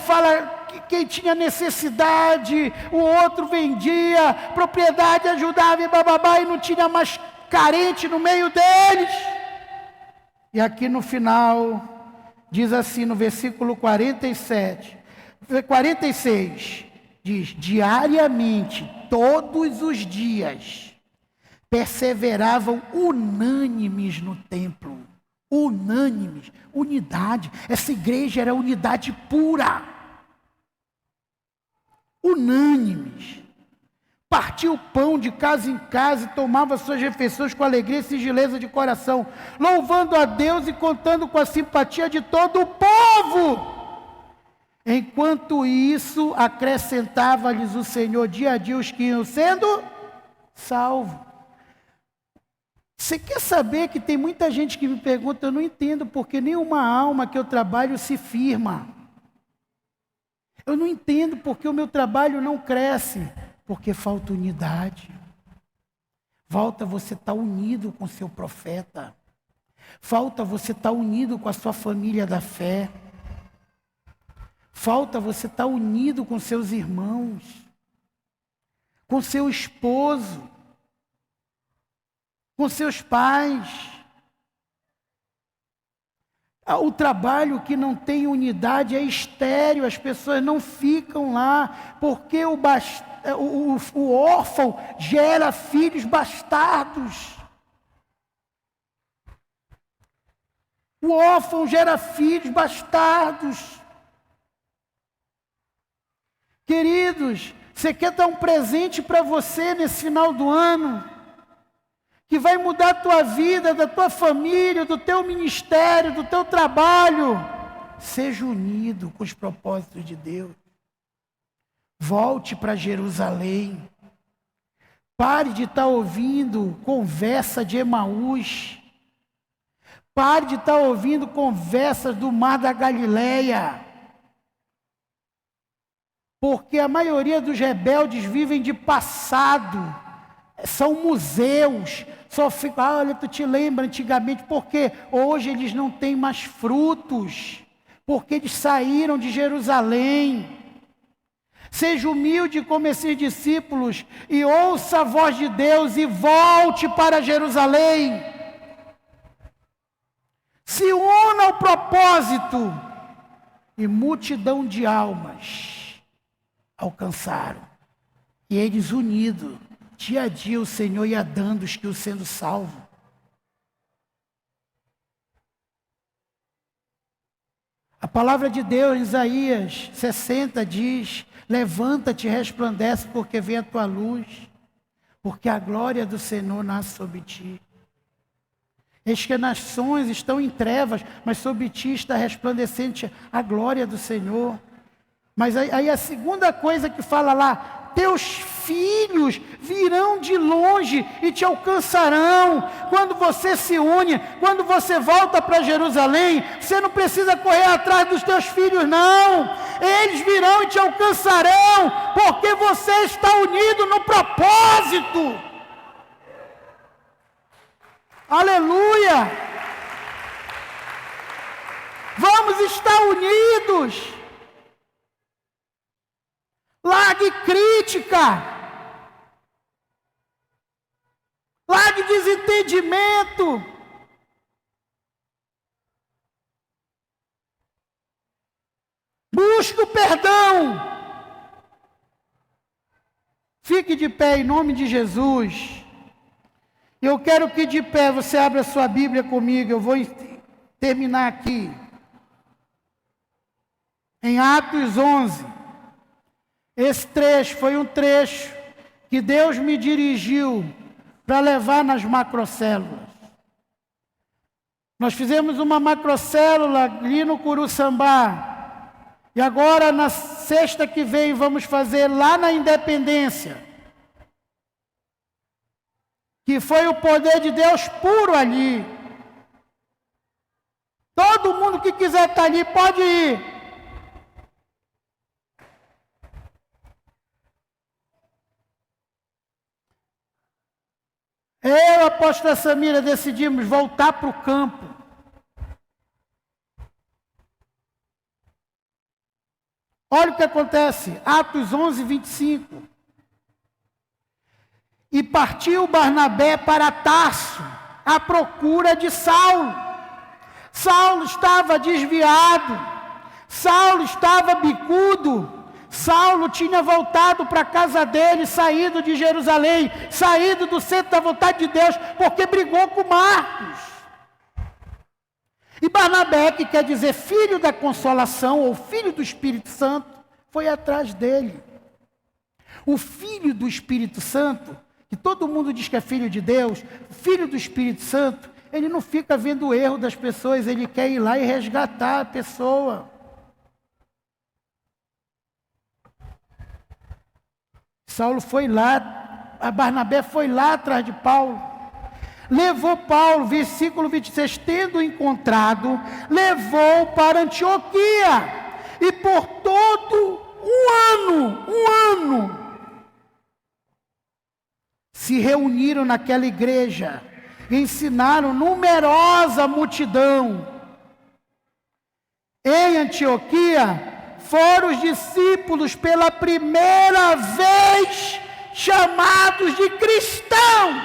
fala que quem tinha necessidade, o outro vendia, propriedade ajudava e bababá, e não tinha mais carente no meio deles. E aqui no final, diz assim no versículo 46, diz: diariamente, todos os dias, perseveravam unânimes no templo. Unânimes, unidade. Essa igreja era unidade pura. Unânimes. partia o pão de casa em casa e tomava suas refeições com alegria e singeleza de coração, louvando a Deus e contando com a simpatia de todo o povo. Enquanto isso, acrescentava-lhes o Senhor dia a dia os que iam sendo salvos. Você quer saber que tem muita gente que me pergunta, eu não entendo porque nenhuma alma que eu trabalho se firma. Eu não entendo porque o meu trabalho não cresce, porque falta unidade. Falta você estar unido com seu profeta. Falta você estar unido com a sua família da fé. Falta você estar unido com seus irmãos, com seu esposo, com seus pais. O trabalho que não tem unidade é estéril, as pessoas não ficam lá, porque o órfão gera filhos bastardos. O órfão gera filhos bastardos. Queridos, você quer dar um presente para você nesse final do ano? Que vai mudar a tua vida, da tua família, do teu ministério, do teu trabalho. Seja unido com os propósitos de Deus. Volte para Jerusalém. Pare de estar ouvindo conversa de Emaús. Pare de estar ouvindo conversas do Mar da Galileia. Porque a maioria dos rebeldes vivem de passado. São museus. Só fica, olha, tu te lembra antigamente, porque hoje eles não têm mais frutos, porque eles saíram de Jerusalém. Seja humilde como esses discípulos e ouça a voz de Deus e volte para Jerusalém. Se una ao propósito e multidão de almas alcançaram. E eles unidos. Dia a dia o Senhor ia dando os que iam sendo salvos. A palavra de Deus em Isaías 60 diz: levanta-te e resplandece, porque vem a tua luz, porque a glória do Senhor nasce sobre ti. Eis que as nações estão em trevas, mas sobre ti está resplandecente a glória do Senhor. Mas aí a segunda coisa que fala lá: teus filhos virão de longe e te alcançarão. Quando você se une, quando você volta para Jerusalém, você não precisa correr atrás dos teus filhos, não. Eles virão e te alcançarão, porque você está unido no propósito. Aleluia! Vamos estar unidos. Largue crítica. Largue desentendimento. Busque o perdão. Fique de pé em nome de Jesus. Eu quero que de pé você abra a sua Bíblia comigo. Eu vou terminar aqui. Em Atos 11. Esse trecho foi um trecho que Deus me dirigiu para levar nas macrocélulas. Nós fizemos uma macrocélula ali no Curuçambá. E agora, na sexta que vem, vamos fazer lá na Independência. Que foi o poder de Deus puro ali. Todo mundo que quiser estar ali pode ir. Eu e a apóstola Samira decidimos voltar para o campo. Olha o que acontece, Atos 11, 25. E partiu Barnabé para Tarso, à procura de Saulo. Saulo estava desviado, Saulo estava bicudo. Saulo tinha voltado para a casa dele, saído de Jerusalém, saído do centro da vontade de Deus, porque brigou com Marcos. E Barnabé, que quer dizer filho da consolação, ou filho do Espírito Santo, foi atrás dele. O filho do Espírito Santo, que todo mundo diz que é filho de Deus, filho do Espírito Santo, ele não fica vendo o erro das pessoas, ele quer ir lá e resgatar a pessoa. Saulo foi lá, a Barnabé foi lá atrás de Paulo, levou Paulo, versículo 26, tendo encontrado, levou para Antioquia, e por todo um ano, se reuniram naquela igreja, ensinaram numerosa multidão. Em Antioquia, foram os discípulos pela primeira vez chamados de cristãos.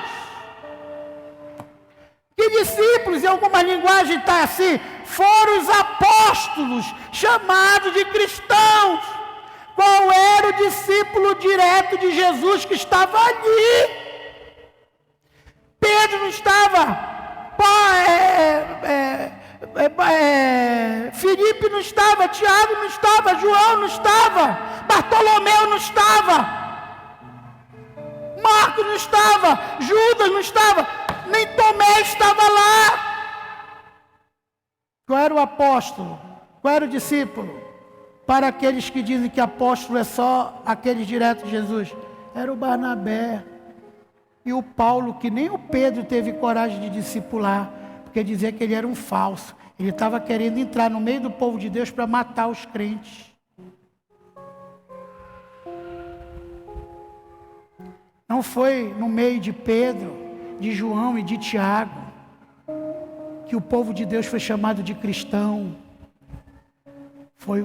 Que discípulos? Em alguma linguagem está assim, foram os apóstolos chamados de cristãos. Qual era o discípulo direto de Jesus que estava ali? Pedro não estava, Filipe não estava, Tiago não estava, João não estava, Bartolomeu não estava, Marcos não estava, Judas não estava, nem Tomé estava lá. Qual era o apóstolo? Qual era o discípulo? Para aqueles que dizem que apóstolo é só aquele direto de Jesus, era o Barnabé. E o Paulo, que nem o Pedro teve coragem de discipular, porque dizia que ele era um falso. Ele estava querendo entrar no meio do povo de Deus para matar os crentes. Não foi no meio de Pedro, de João e de Tiago, que o povo de Deus foi chamado de cristão. Foi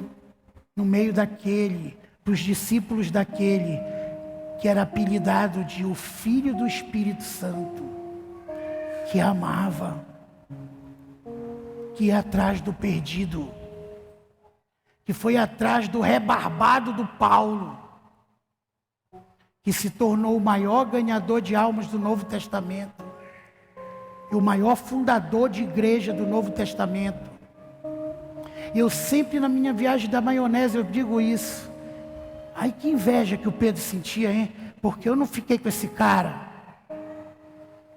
no meio daquele, dos discípulos daquele, que era apelidado de o Filho do Espírito Santo, que amava, que ia atrás do perdido, que foi atrás do rebarbado do Paulo, que se tornou o maior ganhador de almas do Novo Testamento, e o maior fundador de igreja do Novo Testamento. E eu sempre na minha viagem da maionese eu digo isso. Ai, que inveja que o Pedro sentia, hein? Porque eu não fiquei com esse cara.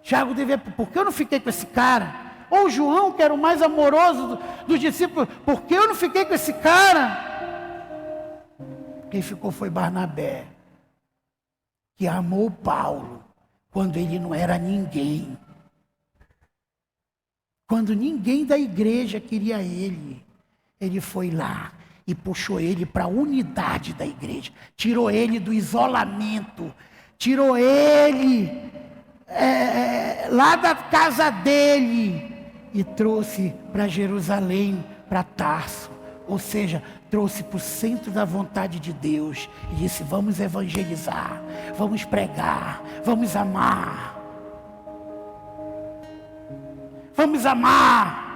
Tiago devia, porque eu não fiquei com esse cara? Ou João, que era o mais amoroso dos discípulos, porque eu não fiquei com esse cara? Quem ficou foi Barnabé, que amou Paulo quando ele não era ninguém. Quando ninguém da igreja queria ele, ele foi lá e puxou ele para a unidade da igreja, tirou ele do isolamento, tirou ele lá da casa dele e trouxe para Jerusalém, para Tarso, ou seja, trouxe para o centro da vontade de Deus e disse: vamos evangelizar, vamos pregar, vamos amar, vamos amar.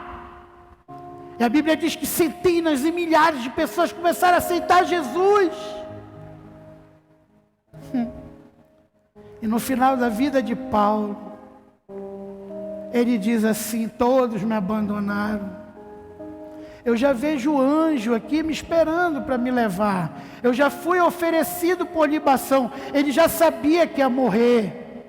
E a Bíblia diz que centenas e milhares de pessoas começaram a aceitar Jesus. E no final da vida de Paulo, ele diz assim: todos me abandonaram. Eu já vejo o anjo aqui me esperando para me levar. Eu já fui oferecido por libação. Ele já sabia que ia morrer.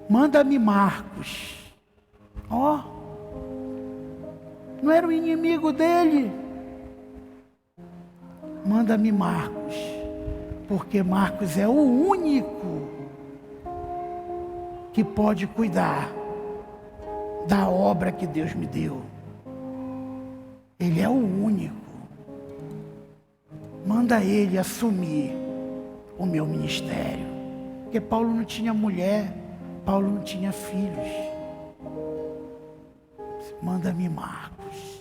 Manda-me Marcos. Ó, não era o inimigo dele. Manda-me Marcos, porque Marcos é o único que pode cuidar da obra que Deus me deu. Ele é o único. Manda ele assumir o meu ministério. Porque Paulo não tinha mulher, Paulo não tinha filhos. Manda-me Marcos.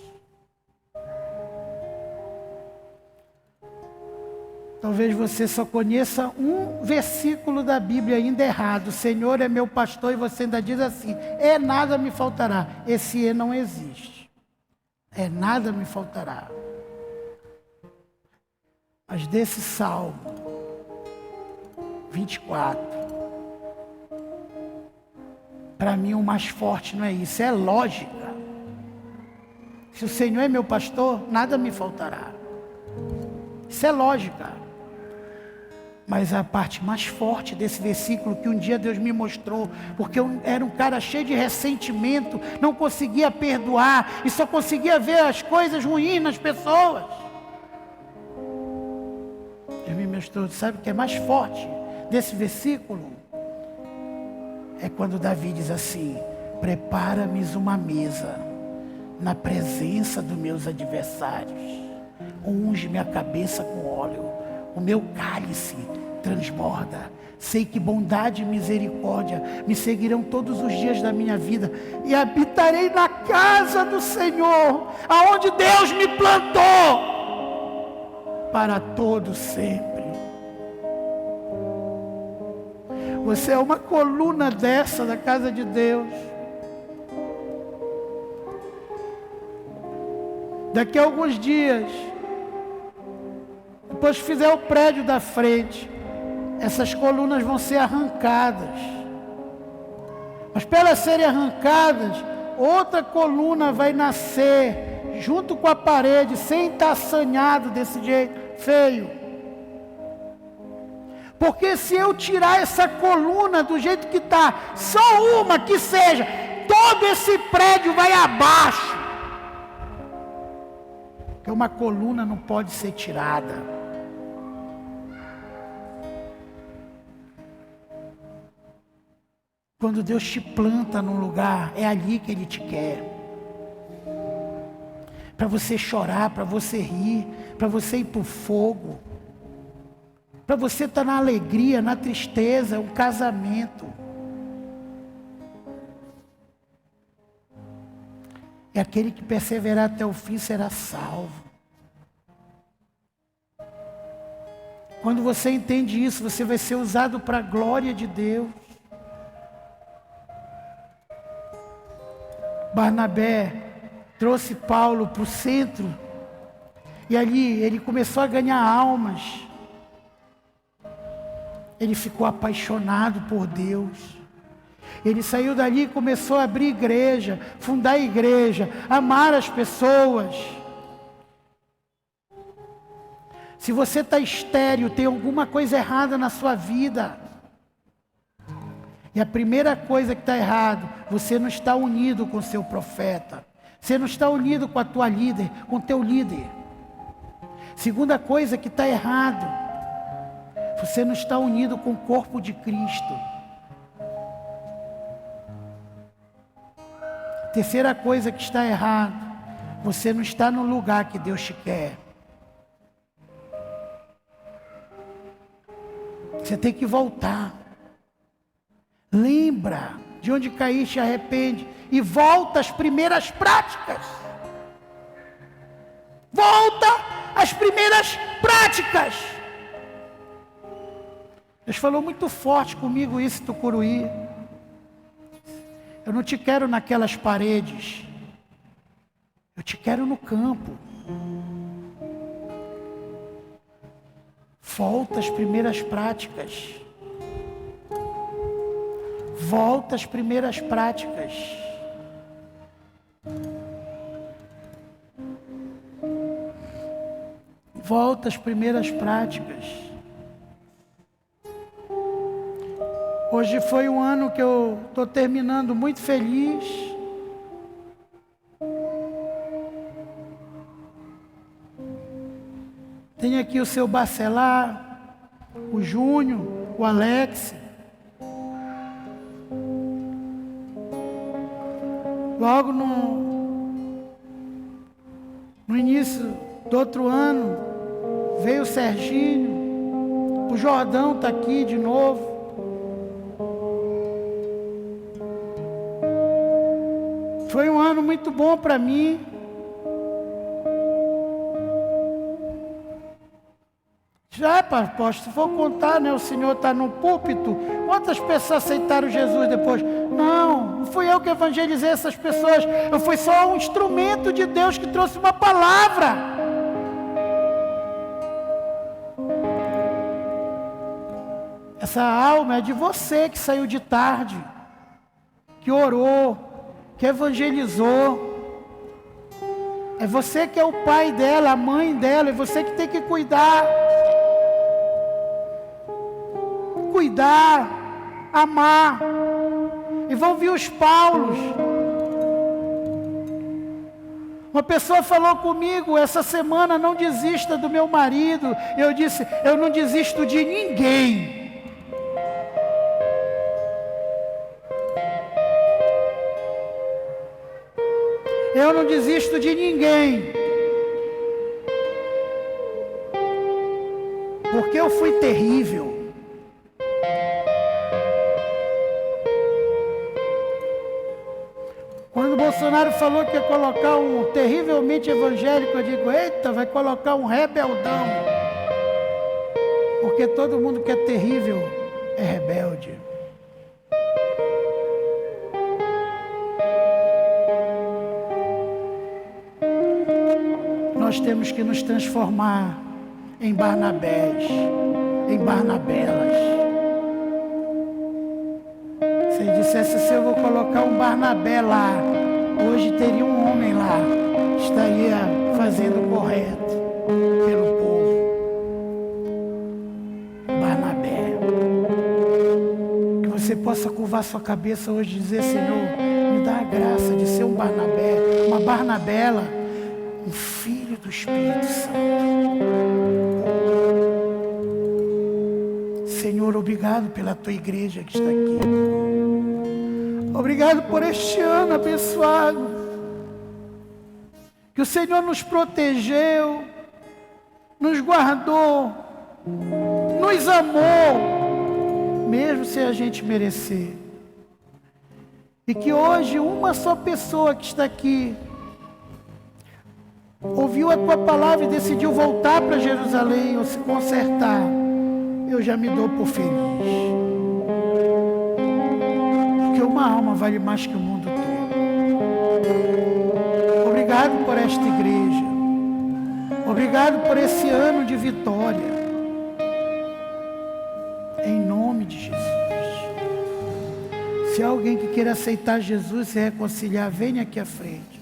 Talvez você só conheça um versículo da Bíblia ainda errado. O Senhor é meu pastor, e você ainda diz assim: é nada me faltará. Esse "e" não existe. É nada me faltará. Mas desse Salmo 24, para mim o mais forte não é isso, é lógica. Se o Senhor é meu pastor, nada me faltará. Isso é lógica. Mas a parte mais forte desse versículo que um dia Deus me mostrou, porque eu era um cara cheio de ressentimento, não conseguia perdoar e só conseguia ver as coisas ruins nas pessoas. Deus me mostrou, sabe o que é mais forte desse versículo? É quando Davi diz assim: prepara-me uma mesa na presença dos meus adversários, unge minha cabeça com óleo, o meu cálice transborda. Sei que bondade e misericórdia me seguirão todos os dias da minha vida, e habitarei na casa do Senhor, aonde Deus me plantou, para todo sempre. Você é uma coluna dessa da casa de Deus. Daqui a alguns dias, depois que fizer o prédio da frente, essas colunas vão ser arrancadas. Mas para elas serem arrancadas, outra coluna vai nascer junto com a parede, sem estar assanhado desse jeito feio. Porque se eu tirar essa coluna do jeito que está, só uma que seja, todo esse prédio vai abaixo. Porque uma coluna não pode ser tirada. Quando Deus te planta num lugar, é ali que Ele te quer. Para você chorar, para você rir, para você ir para o fogo. Para você estar na alegria, na tristeza, um casamento. E aquele que perseverar até o fim será salvo. Quando você entende isso, você vai ser usado para a glória de Deus. Barnabé trouxe Paulo para o centro. E ali ele começou a ganhar almas. Ele ficou apaixonado por Deus. Ele saiu dali e começou a abrir igreja, fundar igreja, amar as pessoas. Se você está estéril, tem alguma coisa errada na sua vida. E a primeira coisa que está errado, você não está unido com o seu profeta. Você não está unido com a tua líder, com o teu líder. Segunda coisa que está errado, você não está unido com o corpo de Cristo. Terceira coisa que está errado, você não está no lugar que Deus te quer. Você tem que voltar. Lembra de onde caíste, arrepende e volta às primeiras práticas. Volta às primeiras práticas. Deus falou muito forte comigo isso, Tucuruí. Eu não te quero naquelas paredes. Eu te quero no campo. Volta às primeiras práticas. Volta às primeiras práticas. Volta às primeiras práticas. Hoje foi um ano que eu estou terminando muito feliz. Tem aqui o seu Bacelar, o Júnior, o Alex. Logo no início do outro ano, veio o Serginho, o Jordão está aqui de novo. Foi um ano muito bom para mim. Já, apóstolo, se for contar, né, o senhor está no púlpito, quantas pessoas aceitaram Jesus depois? Não fui eu que evangelizei essas pessoas, eu fui só um instrumento de Deus que trouxe uma palavra. Essa alma é de você que saiu de tarde, que orou, que evangelizou. É você que é o pai dela, a mãe dela, é você que tem que cuidar. Cuidar, amar. E vão vir os Paulos. Uma pessoa falou comigo essa semana: não desista do meu marido. Eu disse: eu não desisto de ninguém. Eu não desisto de ninguém. Porque eu fui terrível. Quando o Bolsonaro falou que ia colocar um terrivelmente evangélico, eu digo: eita, vai colocar um rebeldão. Porque todo mundo que é terrível é rebelde. Nós temos que nos transformar em Barnabés, em Barnabelas. Se ele dissesse: se eu vou colocar um Barnabé lá, hoje teria um homem lá, estaria fazendo o correto pelo povo. Barnabé. Que você possa curvar sua cabeça hoje e dizer: Senhor, me dá a graça de ser um Barnabé, uma Barnabela, um filho do Espírito Santo. Senhor, obrigado pela tua igreja que está aqui. Obrigado por este ano abençoado. Que o Senhor nos protegeu, nos guardou, nos amou, mesmo sem a gente merecer. E que hoje uma só pessoa que está aqui ouviu a tua palavra e decidiu voltar para Jerusalém ou se consertar, eu já me dou por feliz. Porque uma alma vale mais que o mundo todo. Obrigado por esta igreja. Obrigado por esse ano de vitória. Em nome de Jesus. Se há alguém que queira aceitar Jesus e se reconciliar, venha aqui à frente.